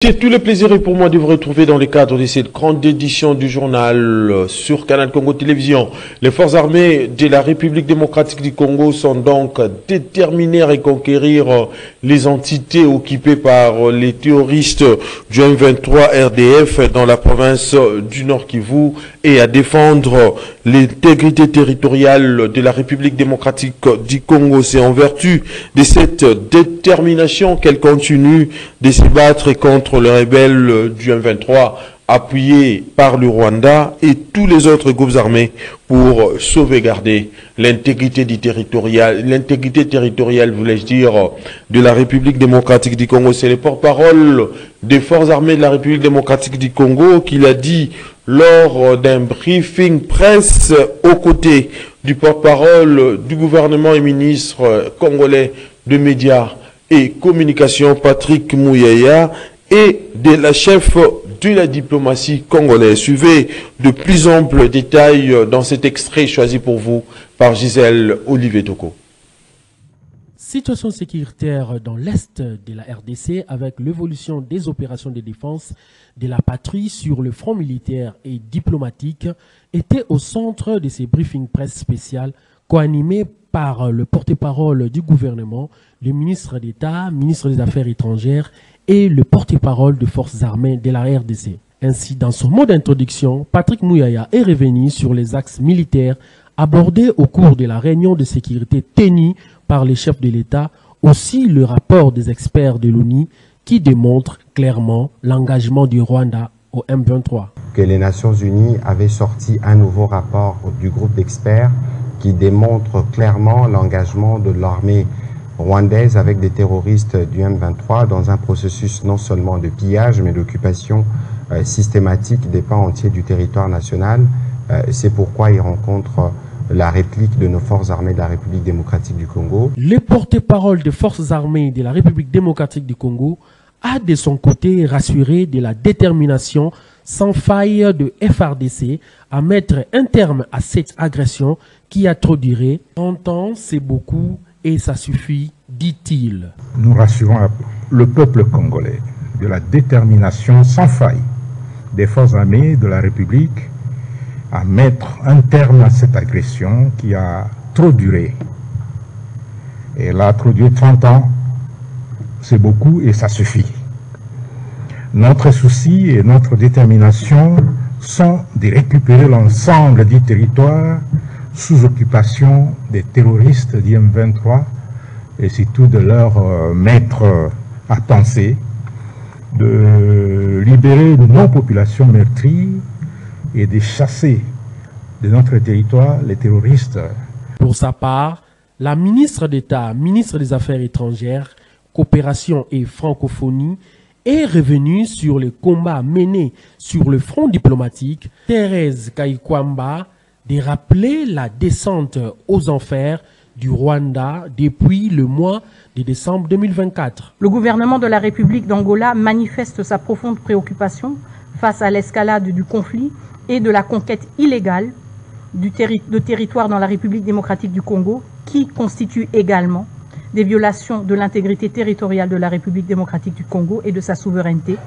C'est tout le plaisir et pour moi de vous retrouver dans le cadre de cette grande édition du journal sur Canal Congo Télévision. Les forces armées de la République démocratique du Congo sont donc déterminées à reconquérir les entités occupées par les terroristes du M23 RDF dans la province du Nord Kivu et à défendre l'intégrité territoriale de la République démocratique du Congo. C'est en vertu de cette détermination qu'elle continue de se battre contre les rebelles du M23 appuyés par le Rwanda et tous les autres groupes armés pour sauvegarder l'intégrité territoriale, voulais-je dire, de la République démocratique du Congo. C'est le porte-parole des forces armées de la République démocratique du Congo qui l'a dit lors d'un briefing presse aux côtés du porte-parole du gouvernement et ministre congolais de médias et communication Patrick Muyaya et de la chef de la diplomatie congolaise. Suivez de plus amples détails dans cet extrait choisi pour vous par Gisèle Olivier Toko. Situation sécuritaire dans l'est de la RDC avec l'évolution des opérations de défense de la patrie sur le front militaire et diplomatique était au centre de ces briefings presse spéciales co-animés par le porte-parole du gouvernement, le ministre d'État, ministre des Affaires étrangères et le porte-parole des forces armées de la RDC. Ainsi, dans son mot d'introduction, Patrick Muyaya est revenu sur les axes militaires abordés au cours de la réunion de sécurité tenue par les chefs de l'État, aussi le rapport des experts de l'ONU qui démontre clairement l'engagement du Rwanda au M23. Que les Nations Unies avaient sorti un nouveau rapport du groupe d'experts qui démontre clairement l'engagement de l'armée rwandaise avec des terroristes du M23 dans un processus non seulement de pillage mais d'occupation systématique des pans entiers du territoire national. C'est pourquoi ils rencontrent la réplique de nos forces armées de la République démocratique du Congo. Le porte-parole des forces armées de la République démocratique du Congo a de son côté rassuré de la détermination sans faille de FARDC à mettre un terme à cette agression qui a trop duré. 30 ans, c'est beaucoup et ça suffit, dit-il. Nous rassurons le peuple congolais de la détermination sans faille des forces armées de la République à mettre un terme à cette agression qui a trop duré. Et elle a trop duré 30 ans, c'est beaucoup et ça suffit. Notre souci et notre détermination sont de récupérer l'ensemble du territoire sous occupation des terroristes du M23 et surtout de leur mettre à penser, de libérer nos populations meurtries et de chasser de notre territoire les terroristes. Pour sa part, la ministre d'État, ministre des Affaires étrangères, coopération et francophonie est revenue sur les combats menés sur le front diplomatique. Thérèse Kaikwamba de rappeler la descente aux enfers du Rwanda depuis le mois de décembre 2024. Le gouvernement de la République d'Angola manifeste sa profonde préoccupation face à l'escalade du conflit et de la conquête illégale de territoire dans la République démocratique du Congo, qui constitue également des violations de l'intégrité territoriale de la République démocratique du Congo et de sa souveraineté,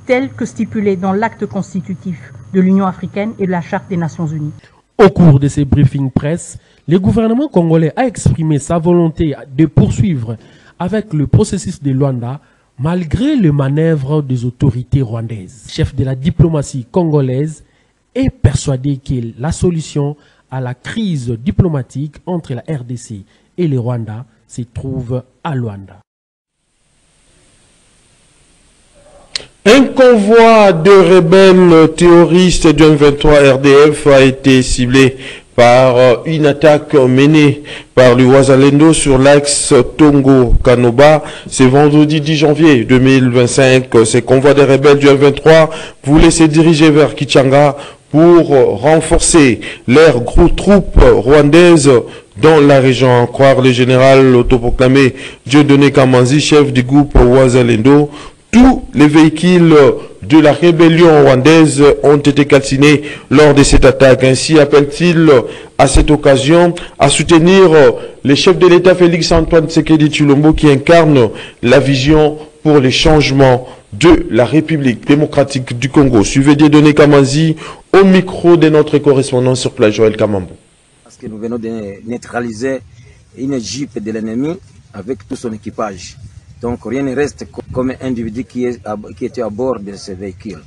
telles que stipulées dans l'acte constitutif de l'Union africaine et de la Charte des Nations unies. Au cours de ces briefings presse, le gouvernement congolais a exprimé sa volonté de poursuivre avec le processus de Luanda malgré les manœuvres des autorités rwandaises. Le chef de la diplomatie congolaise est persuadé que la solution à la crise diplomatique entre la RDC et le Rwanda se trouve à Luanda. Un convoi de rebelles terroristes du M23 RDF a été ciblé par une attaque menée par le Wazalendo sur l'axe Tongo-Kanoba. C'est vendredi 10 janvier 2025. Ces convois de rebelles du M23 voulaient se diriger vers Kichanga pour renforcer leurs gros troupes rwandaises dans la région. À croire le général autoproclamé Dieudonné Kamanzi, chef du groupe Wazalendo, tous les véhicules de la rébellion rwandaise ont été calcinés lors de cette attaque. Ainsi appelle-t-il à cette occasion à soutenir les chefs de l'État Félix Antoine Tshisekedi Tshilombo qui incarne la vision pour les changements de la République démocratique du Congo. Suivez Dieudonné Kamanzi au micro de notre correspondant sur place, Joël Kamambou. Parce que nous venons de neutraliser une jeep de l'ennemi avec tout son équipage. Donc rien ne reste comme un individu qui était à bord de ce véhicule.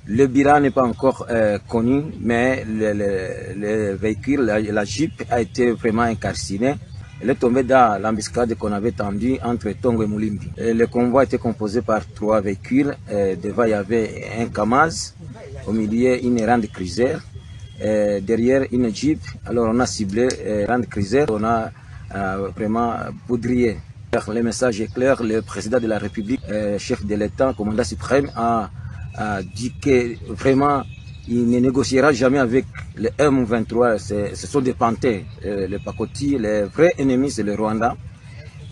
Le bilan n'est pas encore connu, mais le véhicule, la jeep a été vraiment incarcinée. Elle est tombée dans l'embuscade qu'on avait tendue entre Tongo et Moulimbi. Le convoi était composé par 3 véhicules. Devant, il y avait un Kamaz, au milieu une Land Cruiser, derrière une jeep. Alors on a ciblé Land Cruiser, on a vraiment poudrier. Le message est clair, le président de la République, chef de l'État, commandant suprême, a dit que vraiment il ne négociera jamais avec le M23. Ce sont des panthères, les pacotis, les vrais ennemis c'est le Rwanda.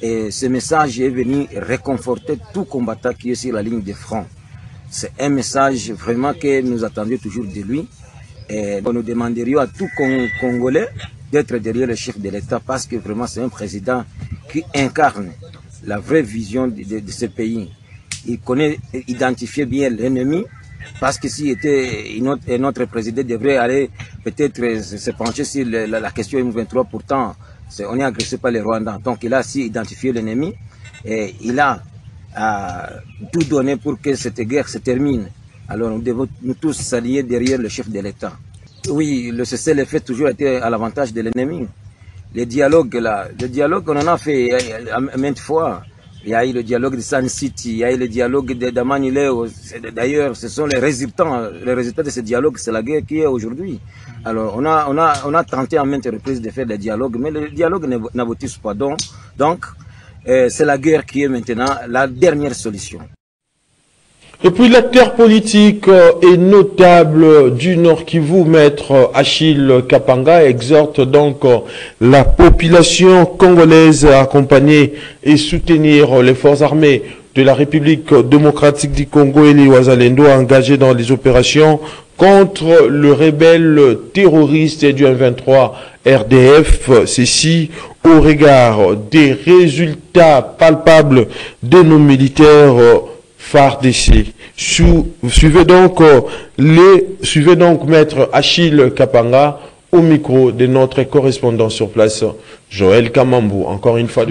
Et ce message est venu réconforter tout combattant qui est sur la ligne de front. C'est un message vraiment que nous attendions toujours de lui. Et nous demanderions à tout Congolais d'être derrière le chef de l'État parce que vraiment c'est un président qui incarne la vraie vision de ce pays. Il connaît, identifier bien l'ennemi, parce que s'il était un autre président devrait aller peut-être se pencher sur la question M23, pourtant on est agressé par les Rwandais. Donc il a aussi identifié l'ennemi et il a tout donné pour que cette guerre se termine. Alors nous devons nous tous s'allier derrière le chef de l'État. Oui, le cessez-le-feu toujours été à l'avantage de l'ennemi. Les dialogues là, on en a fait maintes fois. Il y a eu le dialogue de Sun City, il y a eu le dialogue d'Amanileo. D'ailleurs, ce sont les résultats de ce dialogue, c'est la guerre qui est aujourd'hui. Alors, on a tenté à maintes reprises de faire des dialogues, mais le dialogue n'aboutit pas. Donc, c'est la guerre qui est maintenant la dernière solution. Et puis l'acteur politique et notable du Nord Kivu, maître Achille Kapanga, exhorte donc la population congolaise à accompagner et soutenir les forces armées de la République démocratique du Congo et les Wazalendo engagés dans les opérations contre le rebelle terroriste du M23 RDF, ceci au regard des résultats palpables de nos militaires FARDC. Suivez donc maître Achille Kapanga au micro de notre correspondant sur place, Joël Kamambou. Encore une fois.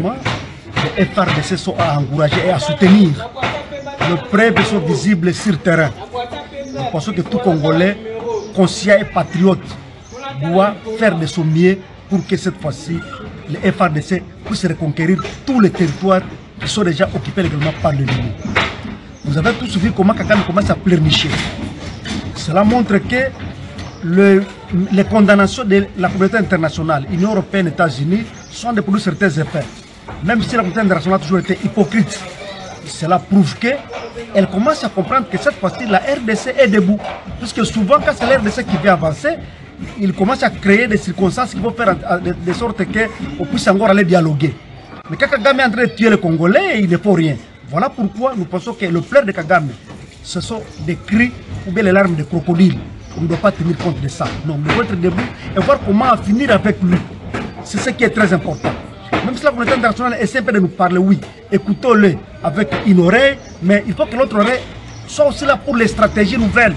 Les FARDC sont à encourager et à soutenir. Les preuves sont visibles sur le terrain. Nous pensons que tout Congolais, conscient et patriote, doit faire de son mieux pour que cette fois-ci, les FARDC puissent reconquérir tous les territoires qui sont déjà occupés légalement par l'ennemi. Vous avez tous vu comment Kagame commence à pleurnicher. Cela montre que les condamnations de la communauté internationale, Union européenne, États-Unis, sont de produire certains effets. Même si la communauté internationale a toujours été hypocrite, cela prouve qu'elle commence à comprendre que cette fois-ci, la RDC est debout. Puisque souvent, quand c'est la RDC qui vient avancer, il commence à créer des circonstances qui vont faire de sorte qu'on puisse encore aller dialoguer. Mais quand Kagame est en train de tuer les Congolais, il ne faut rien. Voilà pourquoi nous pensons que le pleur de Kagame, ce sont des cris ou bien les larmes de crocodile. On ne doit pas tenir compte de ça. Non, nous devons être debout et voir comment finir avec lui. C'est ce qui est très important. Même si la communauté internationale essaie de nous parler, oui, écoutons-le avec une oreille, mais il faut que l'autre oreille soit aussi là pour les stratégies nouvelles,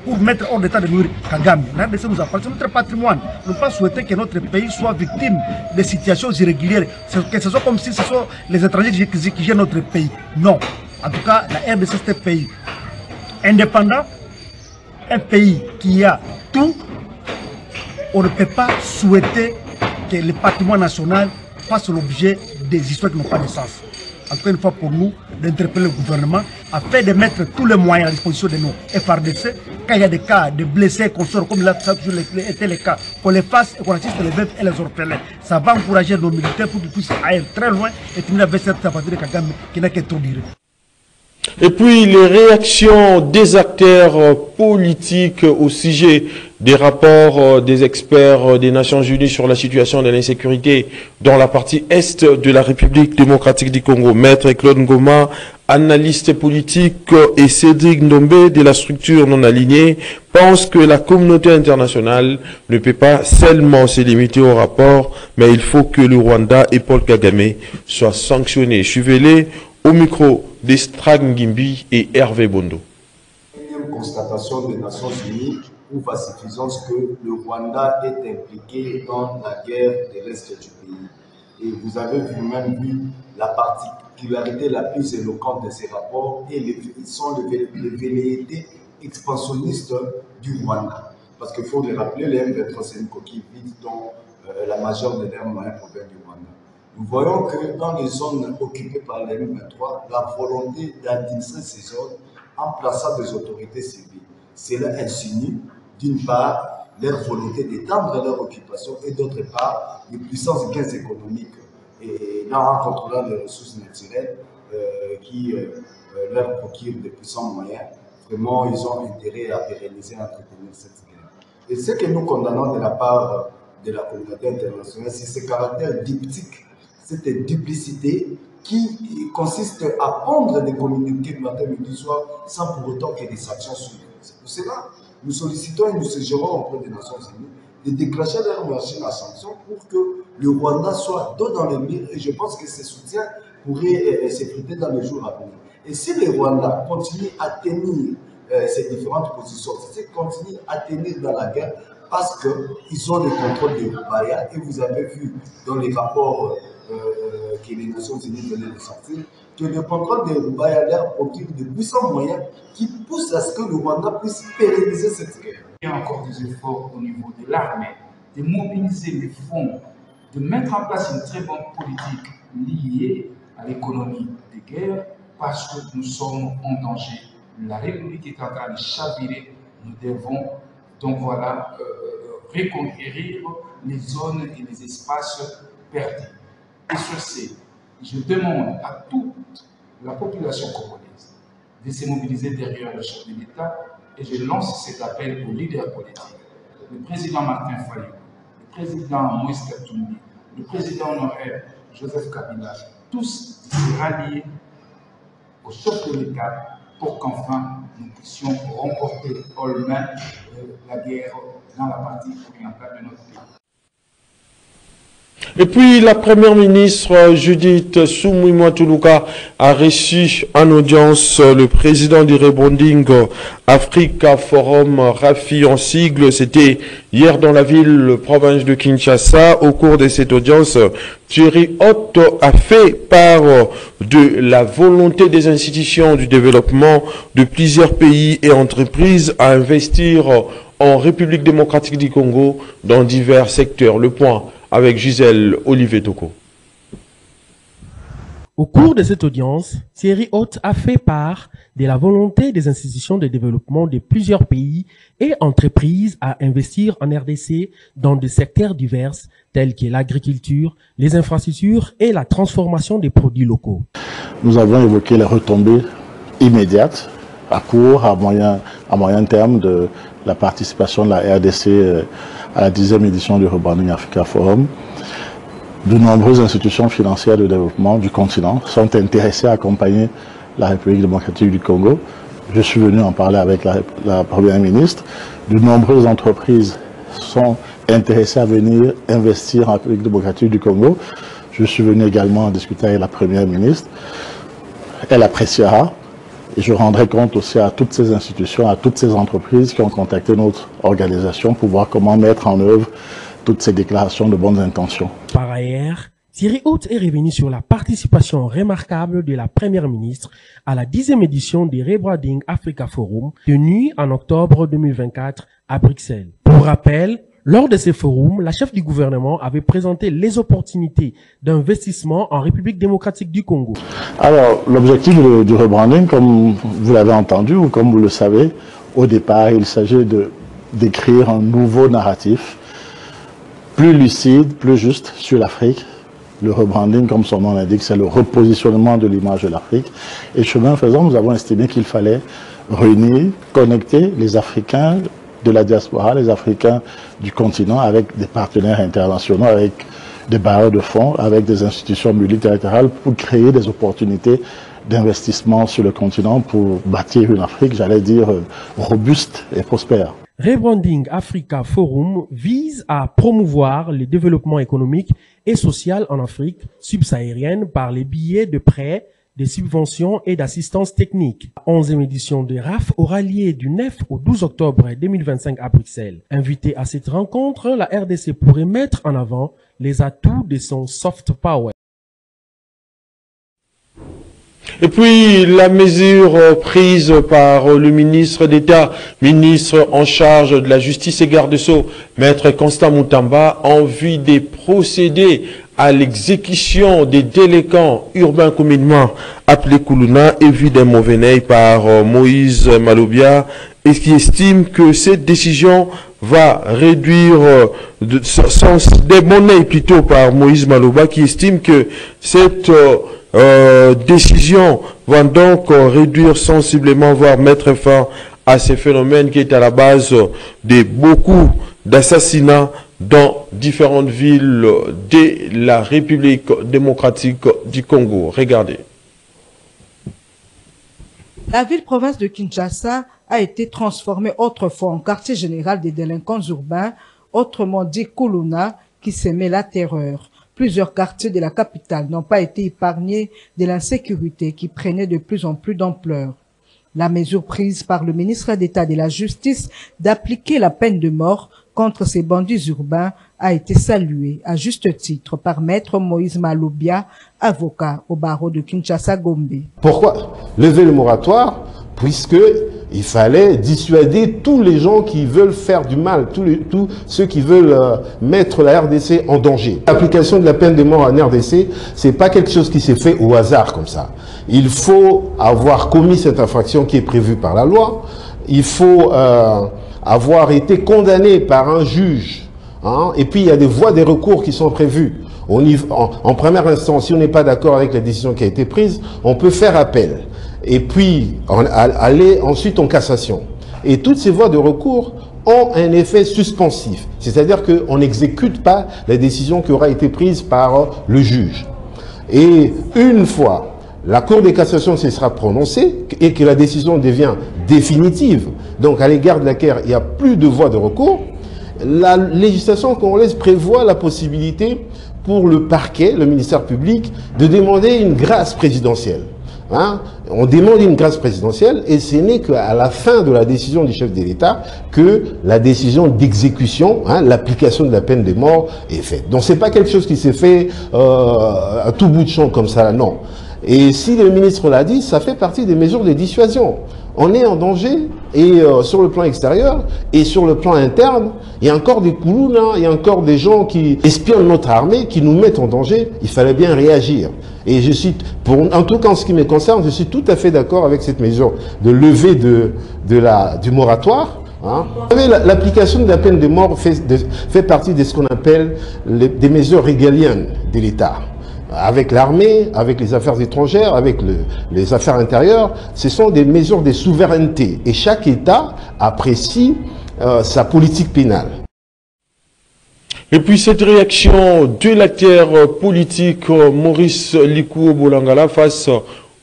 pour mettre hors d'état de nourrir Kagame. La RDC nous appartient, c'est notre patrimoine. Nous ne pouvons pas souhaiter que notre pays soit victime de situations irrégulières, que ce soit comme si ce sont les étrangers qui gèrent notre pays. Non. En tout cas, la RDC c'est un pays indépendant, un pays qui a tout. On ne peut pas souhaiter que le patrimoine national fasse l'objet des histoires qui n'ont pas de sens. En tout cas, une fois pour nous, d'interpeller le gouvernement afin de mettre tous les moyens à la disposition de nos FARDC. Quand il y a des cas de blessés, consorts, comme ça a toujours été le cas, qu'on les fasse et qu'on assiste les veuves et les orphelins. Ça va encourager nos militaires pour qu'ils puissent aller très loin et finir avec cette partie de Kagame qui n'a que trop dire. Et puis les réactions des acteurs politiques au sujet des rapports des experts des Nations Unies sur la situation de l'insécurité dans la partie est de la République démocratique du Congo. Maître Claude Ngoma, analyste politique, et Cédric Ndombe de la structure non alignée pensent que la communauté internationale ne peut pas seulement se limiter au rapport, mais il faut que le Rwanda et Paul Kagame soient sanctionnés. Suivez-les au micro Destra Ngimbi et Hervé Bondo. Une constatation des Nations Unies prouve à suffisance que le Rwanda est impliqué dans la guerre de l'Est du pays. Et vous avez vous-même vu la particularité la plus éloquente de ces rapports et les velléités expansionnistes du Rwanda. Parce qu'il faut le rappeler, les M23, c'est une coquille vide dont la majeure de leurs moyens provient du Rwanda. Nous voyons que dans les zones occupées par les M23, la volonté d'administrer ces zones en plaçant des autorités civiles, cela insinue d'une part leur volonté d'étendre leur occupation et d'autre part les puissances gains économiques et là en contrôlant les ressources naturelles qui leur procurent de puissants moyens. Vraiment, ils ont intérêt à pérenniser et à entretenir cette guerre. Et ce que nous condamnons de la part de la communauté internationale, c'est ce caractère diptyque, cette duplicité qui consiste à pondre des communiqués de matin, midi, soir, sans pour autant que des sanctions suivent. C'est pour cela nous sollicitons et nous suggérons auprès des Nations Unies de déclencher leur machine à sanctions pour que le Rwanda soit dos dans le mur, et je pense que ces soutiens pourraient s'effriter dans les jours à venir. Et si le Rwanda continue à tenir ces différentes positions, s'ils continuent à tenir dans la guerre, parce qu'ils ont le contrôle des Rubaya, et vous avez vu dans les rapports que les Nations Unies venaient de sortir, que le contrôle des Rubaya leur procure de puissants moyens qui poussent à ce que le Rwanda puisse pérenniser cette guerre. Il y a encore des efforts au niveau de l'armée, de mobiliser les fonds, de mettre en place une très bonne politique liée à l'économie de guerre, parce que nous sommes en danger. La République est en train de chavirer. Nous devons donc voilà reconquérir les zones et les espaces perdus. Et sur ce, je demande à toute la population congolaise de se mobiliser derrière le chef de l'État et je lance cet appel aux leaders politiques. Le président Martin Fayulu, le président Moïse Katumbi, le président honoraire Joseph Kabila, tous se rallient au chef de l'État pour qu'enfin nous puissions remporter haut la main la guerre dans la partie orientale de notre pays. Et puis, la première ministre Judith Suminwa-Tuluka a reçu en audience le président du Rebonding Africa Forum, Rafi en sigle. C'était hier dans la ville, province de Kinshasa. Au cours de cette audience, Thierry Haute a fait part de la volonté des institutions du développement de plusieurs pays et entreprises à investir en République démocratique du Congo dans divers secteurs. Le point avec Gisèle Olivier Toko. Au cours de cette audience, Thierry Haute a fait part de la volonté des institutions de développement de plusieurs pays et entreprises à investir en RDC dans des secteurs divers tels que l'agriculture, les infrastructures et la transformation des produits locaux. Nous avons évoqué les retombées immédiates, à court, à moyen terme de la participation de la RDC à la 10e édition du Rebonding Africa Forum. De nombreuses institutions financières de développement du continent sont intéressées à accompagner la République démocratique du Congo. Je suis venu en parler avec la Première ministre. De nombreuses entreprises sont intéressées à venir investir en République démocratique du Congo. Je suis venu également en discuter avec la Première ministre. Elle appréciera. Et je rendrai compte aussi à toutes ces institutions, à toutes ces entreprises qui ont contacté notre organisation pour voir comment mettre en œuvre toutes ces déclarations de bonnes intentions. Par ailleurs, Thierry Haute est revenu sur la participation remarquable de la Première ministre à la 10e édition du Rebonding Africa Forum, tenue en octobre 2024 à Bruxelles. Pour rappel, lors de ces forums, la chef du gouvernement avait présenté les opportunités d'investissement en République démocratique du Congo. Alors, l'objectif du rebranding, comme vous l'avez entendu ou comme vous le savez, au départ, il s'agit d'écrire un nouveau narratif, plus lucide, plus juste sur l'Afrique. Le rebranding, comme son nom l'indique, c'est le repositionnement de l'image de l'Afrique. Et chemin faisant, nous avons estimé qu'il fallait réunir, connecter les Africains de la diaspora, les Africains du continent, avec des partenaires internationaux, avec des bailleurs de fonds, avec des institutions multilatérales pour créer des opportunités d'investissement sur le continent pour bâtir une Afrique, j'allais dire, robuste et prospère. Rebonding Africa Forum vise à promouvoir le développement économique et social en Afrique subsaharienne par les billets de prêt des subventions et d'assistance technique. La 11e édition de RAF aura lieu du 9 au 12 octobre 2025 à Bruxelles. Invité à cette rencontre, la RDC pourrait mettre en avant les atouts de son soft power. Et puis, la mesure prise par le ministre d'État, ministre en charge de la Justice et garde-sceaux, Maître Constant Moutamba, en vue de procéder à l'exécution des délinquants urbains communément appelés Koulouna et vue d'un mauvais œil par Moïse Malobia, et qui estime que cette décision va réduire des monnaies plutôt par Moïse Malobia, qui estime que cette décision va donc réduire sensiblement, voire mettre fin à ces phénomènes qui est à la base de beaucoup d'assassinats dans différentes villes de la République démocratique du Congo. Regardez. La ville-province de Kinshasa a été transformée autrefois en quartier général des délinquants urbains, autrement dit Koulouna, qui s'aimait la terreur. Plusieurs quartiers de la capitale n'ont pas été épargnés de l'insécurité qui prenait de plus en plus d'ampleur. La mesure prise par le ministre d'État de la Justice d'appliquer la peine de mort contre ces bandits urbains a été saluée à juste titre par Maître Moïse Malobia, avocat au barreau de Kinshasa-Gombe. Pourquoi lever le moratoire? Puisque il fallait dissuader tous les gens qui veulent faire du mal, tous ceux qui veulent mettre la RDC en danger. L'application de la peine de mort en RDC, c'est pas quelque chose qui s'est fait au hasard comme ça. Il faut avoir commis cette infraction qui est prévue par la loi. Il faut avoir été condamné par un juge. Hein, et puis il y a des voies des recours qui sont prévues. En première instance, si on n'est pas d'accord avec la décision qui a été prise, on peut faire appel. Et puis aller ensuite en cassation. Et toutes ces voies de recours ont un effet suspensif. C'est-à-dire qu'on n'exécute pas la décision qui aura été prise par le juge. Et une fois la Cour de cassation se sera prononcée et que la décision devient définitive, donc à l'égard de laquelle il n'y a plus de voies de recours, la législation congolaise prévoit la possibilité pour le parquet, le ministère public, de demander une grâce présidentielle. Hein? On demande une grâce présidentielle et ce n'est qu'à la fin de la décision du chef de l'État que la décision d'exécution, hein, l'application de la peine de mort est faite. Donc c'est pas quelque chose qui s'est fait à tout bout de champ comme ça, non. Et si le ministre l'a dit, ça fait partie des mesures de dissuasion. On est en danger et sur le plan extérieur et sur le plan interne, il y a encore des Koulouna, il y a encore des gens qui espionnent notre armée, qui nous mettent en danger. Il fallait bien réagir. Et je suis, en tout cas en ce qui me concerne, je suis tout à fait d'accord avec cette mesure de levée du moratoire. Hein. L'application de la peine de mort fait partie de ce qu'on appelle des mesures régaliennes de l'État. Avec l'armée, avec les affaires étrangères, avec les affaires intérieures, ce sont des mesures de souveraineté. Et chaque État apprécie sa politique pénale. Et puis cette réaction de l'acteur politique Maurice Likouo Bolangala face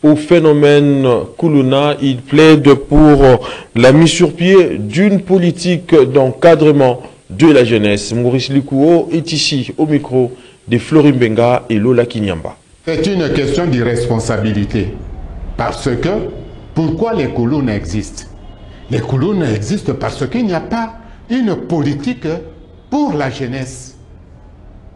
au phénomène Koulouna, il plaide pour la mise sur pied d'une politique d'encadrement de la jeunesse. Maurice Likouo est ici au micro de Florim Benga et Lola Kinyamba. C'est une question d'irresponsabilité. Parce que, pourquoi les Koulouna existent? Les Koulouna existent parce qu'il n'y a pas une politique pour la jeunesse.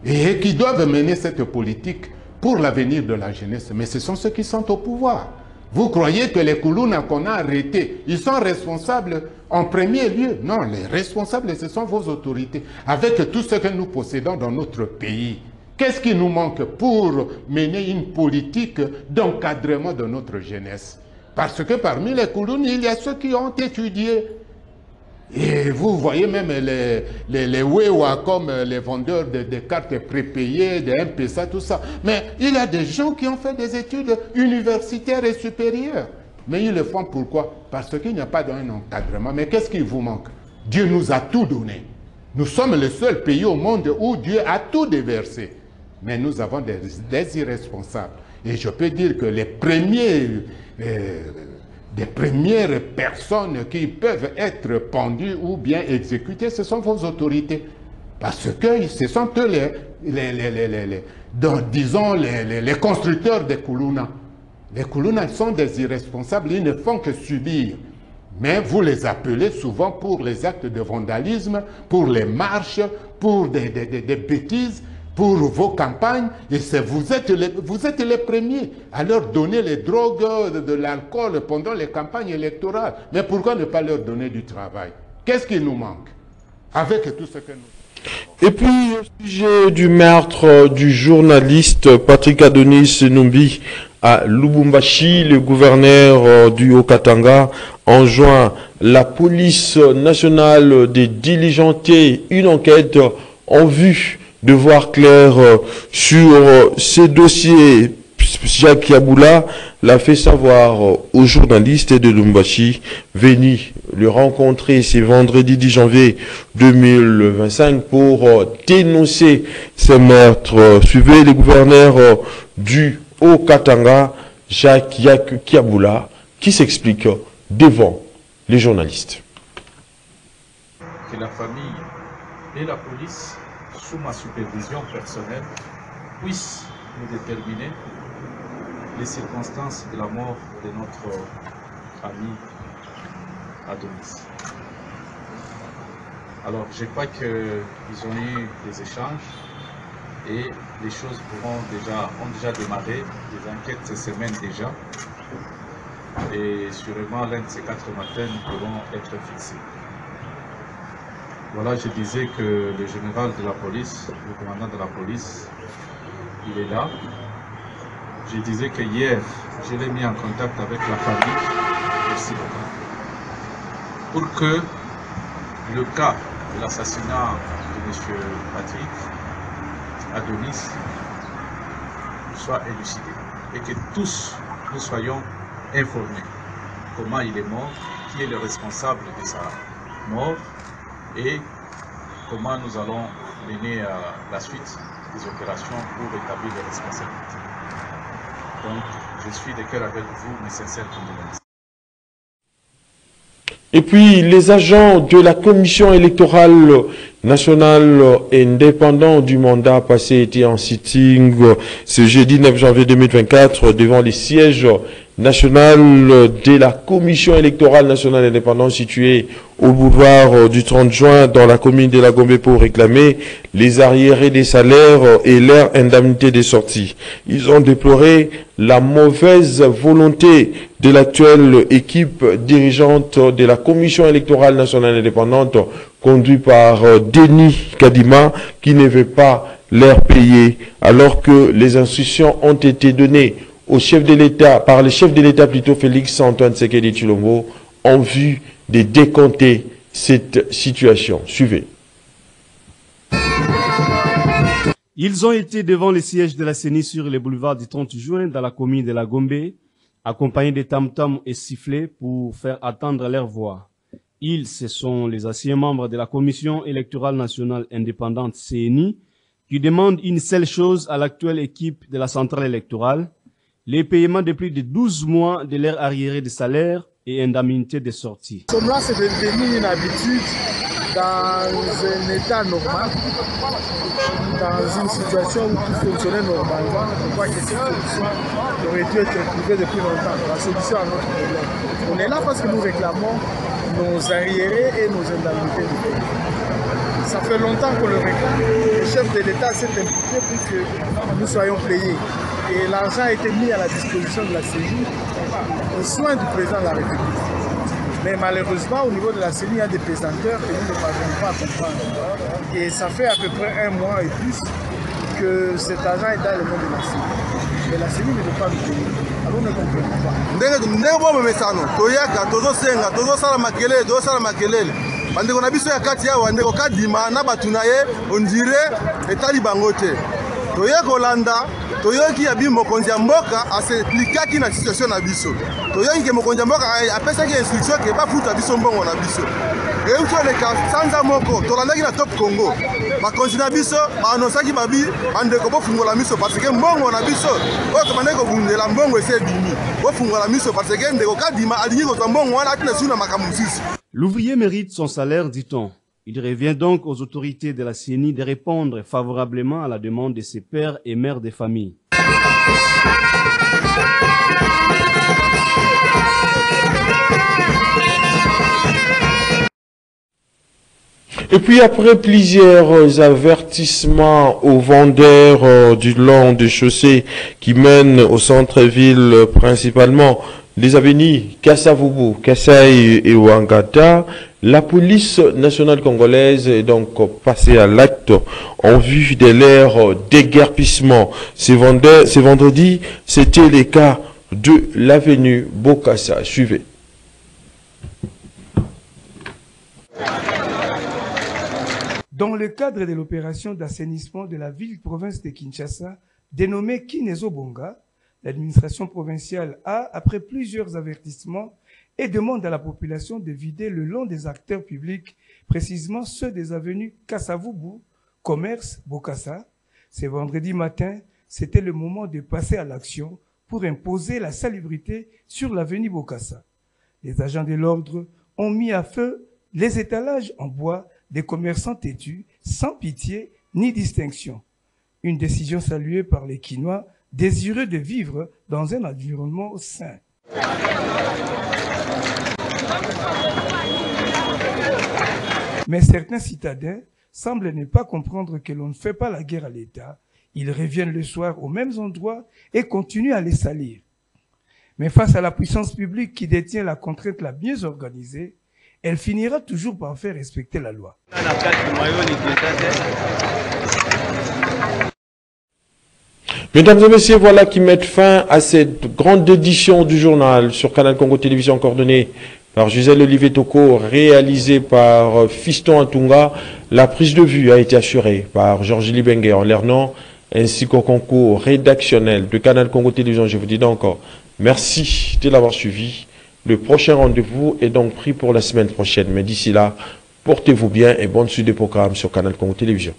Et qui doivent mener cette politique pour l'avenir de la jeunesse. Mais ce sont ceux qui sont au pouvoir. Vous croyez que les Koulouna qu'on a arrêtés, ils sont responsables en premier lieu? Non, les responsables, ce sont vos autorités. Avec tout ce que nous possédons dans notre pays, qu'est-ce qui nous manque pour mener une politique d'encadrement de notre jeunesse? Parce que parmi les Koulouna, il y a ceux qui ont étudié. Et vous voyez même les Wewa comme les vendeurs de cartes prépayées, des MPSA, tout ça. Mais il y a des gens qui ont fait des études universitaires et supérieures. Mais ils le font pourquoi? Parce qu'il n'y a pas d'un encadrement. Mais qu'est-ce qui vous manque? Dieu nous a tout donné. Nous sommes le seul pays au monde où Dieu a tout déversé. Mais nous avons des irresponsables. Et je peux dire que les premières personnes qui peuvent être pendues ou bien exécutées, ce sont vos autorités. Parce que ce sont eux disons les constructeurs des Koulouna. Les Koulouna sont des irresponsables, ils ne font que subir. Mais vous les appelez souvent pour les actes de vandalisme, pour les marches, pour des bêtises, pour vos campagnes. Et vous êtes les premiers à leur donner les drogues, de l'alcool pendant les campagnes électorales. Mais pourquoi ne pas leur donner du travail? Qu'est-ce qui nous manque avec tout ce que nous... Et puis, au sujet du meurtre du journaliste Patrick Adonis Numbi à Lubumbashi, le gouverneur du Haut-Katanga enjoint la police nationale de diligenter une enquête en vue de voir clair sur ces dossiers. Jacques Yaboula l'a fait savoir aux journalistes de Lubumbashi venus le rencontrer ce vendredi 10 janvier 2025 pour dénoncer ces meurtres. Suivez le gouverneur du Haut-Katanga, Jacques Yaboula, qui s'explique devant les journalistes. Que la famille et la police, sous ma supervision personnelle, puissent nous déterminer les circonstances de la mort de notre ami Adonis. Alors, je crois qu'ils ont eu des échanges et les choses ont déjà démarré, des enquêtes ces semaines déjà. Et sûrement l'un de ces 4 matins devront être fixés. Voilà, je disais que le général de la police, le commandant de la police, il est là. Je disais que hier, je l'ai mis en contact avec la famille aussi pour que le cas de l'assassinat de M. Patrick Adonis soit élucidé et que tous nous soyons informés comment il est mort, qui est le responsable de sa mort et comment nous allons mener à la suite des opérations pour établir les responsabilités. Donc, je suis de cœur avec vous, mes sincères condoléances. Et puis, les agents de la Commission électorale nationale indépendante du mandat passé étaient en sitting ce jeudi 9 janvier 2024 devant les sièges national de la Commission électorale nationale indépendante située au boulevard du 30 juin dans la commune de la Gombe pour réclamer les arriérés des salaires et leur indemnité des sorties. Ils ont déploré la mauvaise volonté de l'actuelle équipe dirigeante de la Commission électorale nationale indépendante conduite par Denis Kadima qui ne veut pas leur payer alors que les instructions ont été données au chef de l'État, par le chef de l'État plutôt Félix Antoine Tshisekedi Tshilombo, en vue de décompter cette situation. Suivez. Ils ont été devant les sièges de la CENI sur les boulevards du 30 juin dans la commune de la Gombe, accompagnés de tam-tams et sifflets pour faire attendre leur voix. Ils, ce sont les anciens membres de la Commission électorale nationale indépendante CENI qui demandent une seule chose à l'actuelle équipe de la centrale électorale, les paiements de plus de 12 mois de leur arriéré de salaire et indemnité de sortie. Là, c'est devenu une habitude dans un état normal, dans une situation où tout fonctionnait normalement. Je crois que cette solution aurait dû être trouvée depuis longtemps, la solution à notre problème. On est là parce que nous réclamons nos arriérés et nos indemnités de paie. Ça fait longtemps qu'on le réclame. Le chef de l'État s'est impliqué pour que nous soyons payés. Et l'argent a été mis à la disposition de la CENI au soin du président de la République. Mais malheureusement, au niveau de la CENI, il y a des pesanteurs que nous ne parvenons pas à comprendre. Et ça fait à peu près 1 mois et plus que cet argent est dans le monde de la CENI. Mais la CENI ne veut pas nous payer. Alors nous ne comprenons pas. Bandeko na biso ya kati ya wandeko kadima na batuna ye ondire etali bangote toye kolanda toyoki ya bi mokonzi ya mboka aseplikaki na situation na biso toyoki ke mokonzi ya mboka apesaki instruction ke bafuta biso mbongo na biso euti oleka sanza moko tolandaki na Top Congo bakonzi na biso baanonsaki babi bandeko bofungola miso parce que mbongo na biso oyo tobandeki kobundela mbongo ese ebimi bofungola miso parce que ndeko kadima alingi kozwa mbongo wana atina suna makambo mosusu. L'ouvrier mérite son salaire, dit-on. Il revient donc aux autorités de la CENI de répondre favorablement à la demande de ses pères et mères de famille. Et puis après plusieurs avertissements aux vendeurs du long des chaussées qui mènent au centre-ville, principalement les avenues Kassavubu, Kassai et Ouangata, la police nationale congolaise est donc passée à l'acte en vue de leur déguerpissement. Ce vendredi, c'était le cas de l'avenue Bokassa. Suivez. Dans le cadre de l'opération d'assainissement de la ville-province de Kinshasa, dénommée Kinezobonga, l'administration provinciale a, après plusieurs avertissements, et demande à la population de vider le long des acteurs publics, précisément ceux des avenues Kassavubu, Commerce, Bokassa. Ce vendredi matin, c'était le moment de passer à l'action pour imposer la salubrité sur l'avenue Bokassa. Les agents de l'ordre ont mis à feu les étalages en bois des commerçants têtus, sans pitié ni distinction. Une décision saluée par les Kinois, désireux de vivre dans un environnement sain. Mais certains citadins semblent ne pas comprendre que l'on ne fait pas la guerre à l'État. Ils reviennent le soir aux mêmes endroits et continuent à les salir. Mais face à la puissance publique qui détient la contrainte la mieux organisée, elle finira toujours par faire respecter la loi. Mesdames et messieurs, voilà qui met fin à cette grande édition du journal sur Canal Congo Télévision coordonnée par Gisèle Olivier Toko, réalisée par Fiston Antunga. La prise de vue a été assurée par Georges Libengue en Lernon, ainsi qu'au concours rédactionnel de Canal Congo Télévision. Je vous dis donc encore merci de l'avoir suivi. Le prochain rendez-vous est donc pris pour la semaine prochaine. Mais d'ici là, portez-vous bien et bonne suite des programmes sur Canal Congo Télévision.